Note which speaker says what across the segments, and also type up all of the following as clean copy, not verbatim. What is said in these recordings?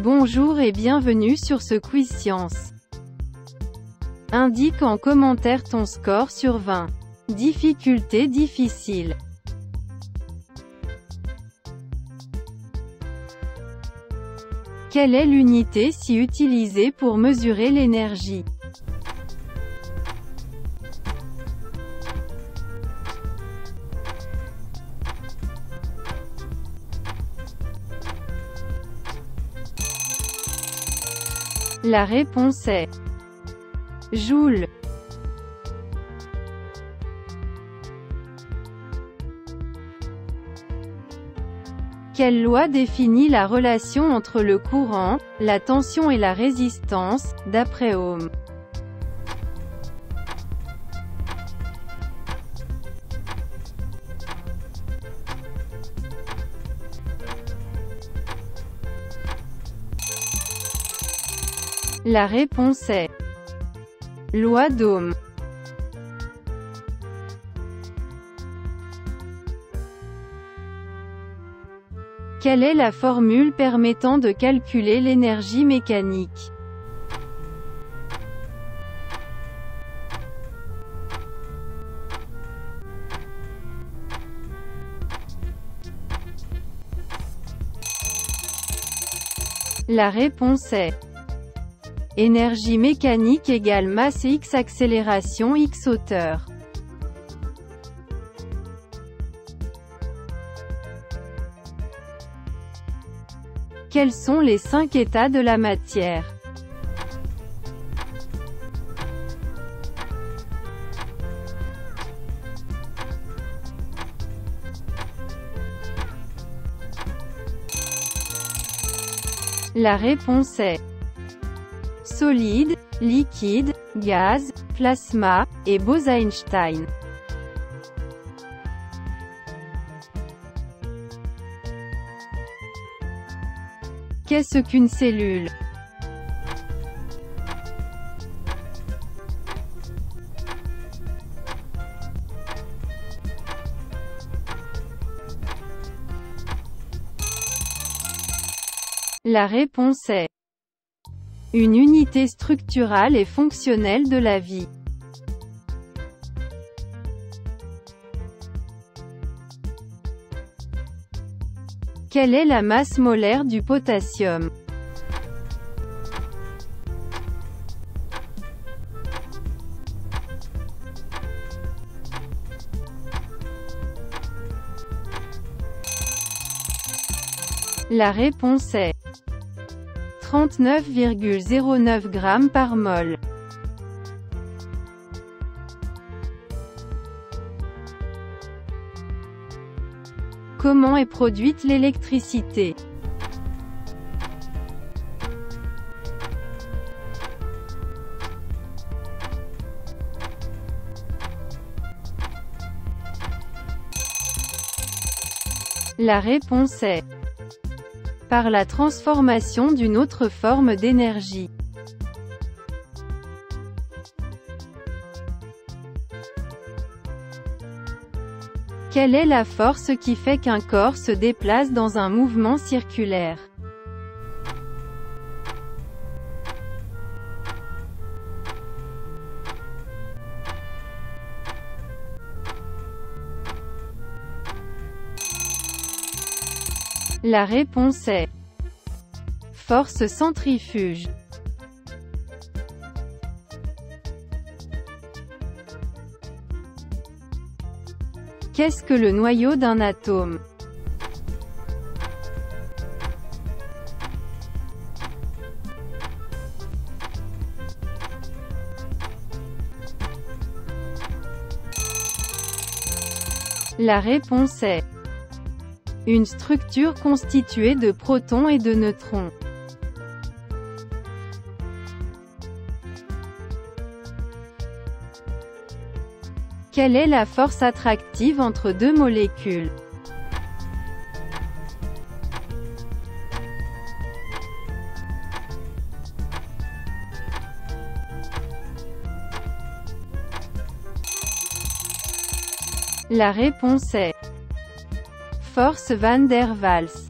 Speaker 1: Bonjour et bienvenue sur ce quiz science. Indique en commentaire ton score sur 20. Difficulté difficile. Quelle est l'unité si utilisée pour mesurer l'énergie? La réponse est Joule. Quelle loi définit la relation entre le courant, la tension et la résistance, d'après Ohm? La réponse est Loi d'Ohm. Quelle est la formule permettant de calculer l'énergie mécanique? La réponse est énergie mécanique égale masse x accélération x hauteur. Quels sont les 5 états de la matière? La réponse est solide, liquide, gaz, plasma, et Bose-Einstein. Qu'est-ce qu'une cellule? La réponse est une unité structurale et fonctionnelle de la vie. Quelle est la masse molaire du potassium? La réponse est 39,09 g par mol. Comment est produite l'électricité? La réponse est par la transformation d'une autre forme d'énergie. Quelle est la force qui fait qu'un corps se déplace dans un mouvement circulaire? La réponse est force centrifuge. Qu'est-ce que le noyau d'un atome? La réponse est une structure constituée de protons et de neutrons. Quelle est la force attractive entre deux molécules? La réponse est force van der Waals.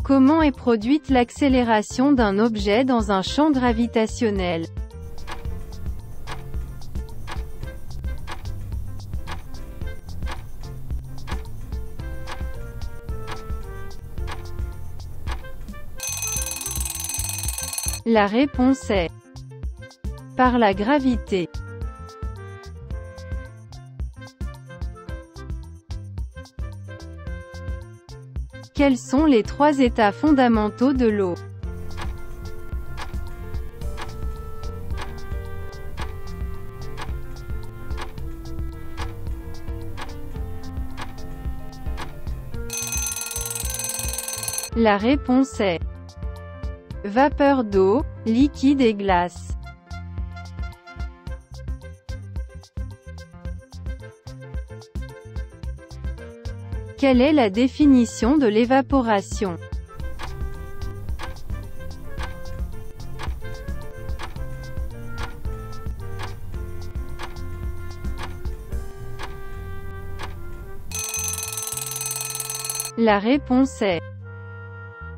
Speaker 1: Comment est produite l'accélération d'un objet dans un champ gravitationnel? La réponse est par la gravité. Quels sont les trois états fondamentaux de l'eau? La réponse est vapeur d'eau, liquide et glace. Quelle est la définition de l'évaporation? La réponse est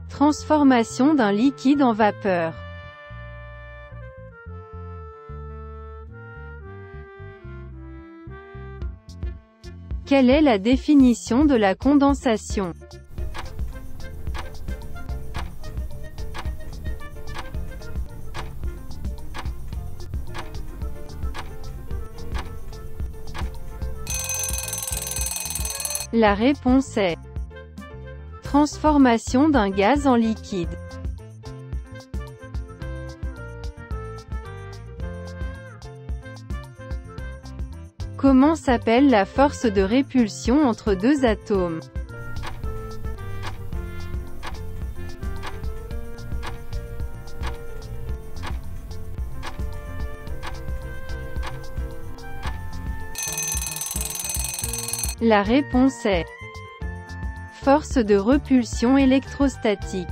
Speaker 1: transformation d'un liquide en vapeur. Quelle est la définition de la condensation? La réponse est transformation d'un gaz en liquide. Comment s'appelle la force de répulsion entre deux atomes? La réponse est force de repulsion électrostatique.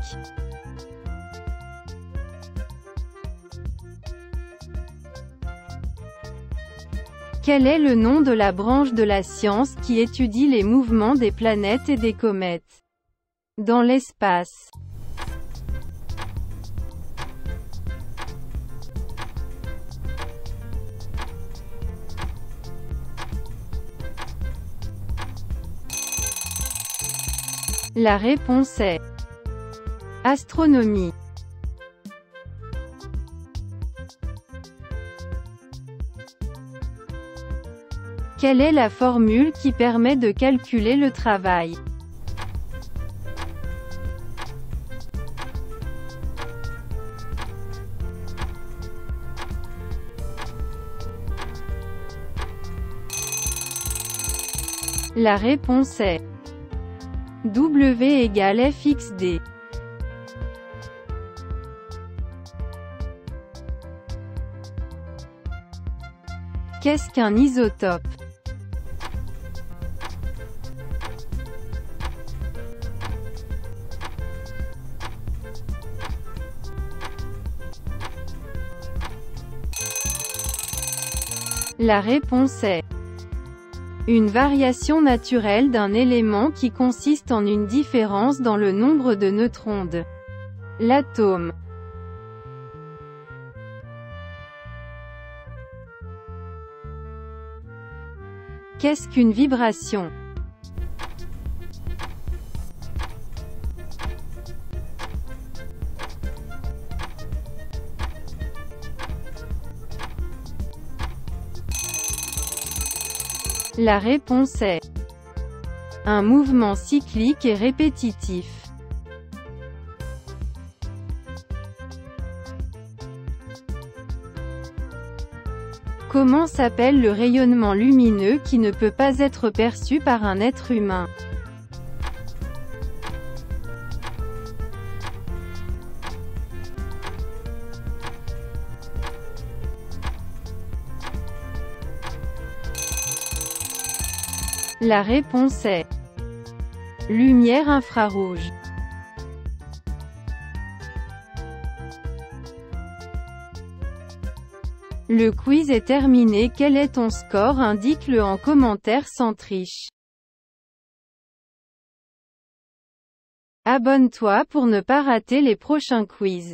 Speaker 1: Quel est le nom de la branche de la science qui étudie les mouvements des planètes et des comètes dans l'espace? La réponse est astronomie. Quelle est la formule qui permet de calculer le travail? La réponse est W égale FXD. Qu'est-ce qu'un isotope? La réponse est une variation naturelle d'un élément qui consiste en une différence dans le nombre de neutrons de l'atome. Qu'est-ce qu'une vibration? La réponse est un mouvement cyclique et répétitif. Comment s'appelle le rayonnement lumineux qui ne peut pas être perçu par un être humain? La réponse est lumière infrarouge. Le quiz est terminé. Quel est ton score? Indique-le en commentaire sans triche. Abonne-toi pour ne pas rater les prochains quiz.